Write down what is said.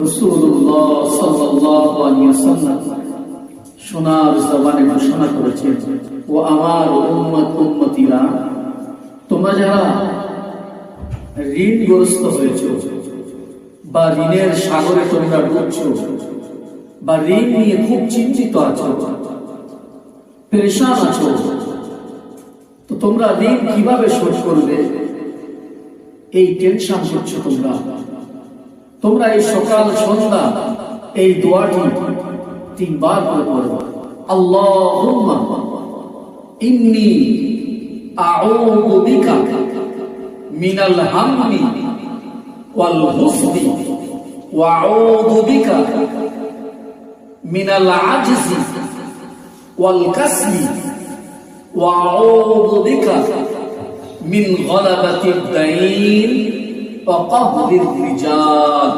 রাসূলুল্লাহ সাল্লাল্লাহু আলাইহি ওয়াসাল্লাম সোনার জবানে ঘোষণা করেছেন, ও আমার উম্মতিরা, তোমরা যারা ঋণগ্রস্ত হয়েছে বা ঋণের সাগরে তোমরা ডুবছো বা ঋণ নিয়ে খুব চিন্তিত আছো, পেরেশান আছো, তো তোমরা ঋণ কিভাবে শোধ করবে এই টেনশন করছো। তোমরা এই সকাল সন্ধ্যা এই দোয়াটি 3 বার করে পড়ো। আল্লাহুম্মা ইন্নী আউযু বিকা মিনাল হাম্মি ওয়াল হুজনি ওয়া আউযু বিকা মিনাল আজজি ওয়াল কাসলি ওয়া আউযু বিকা মিন গলাবাতিদ দাইন ওয়া কাহরির রিজাল।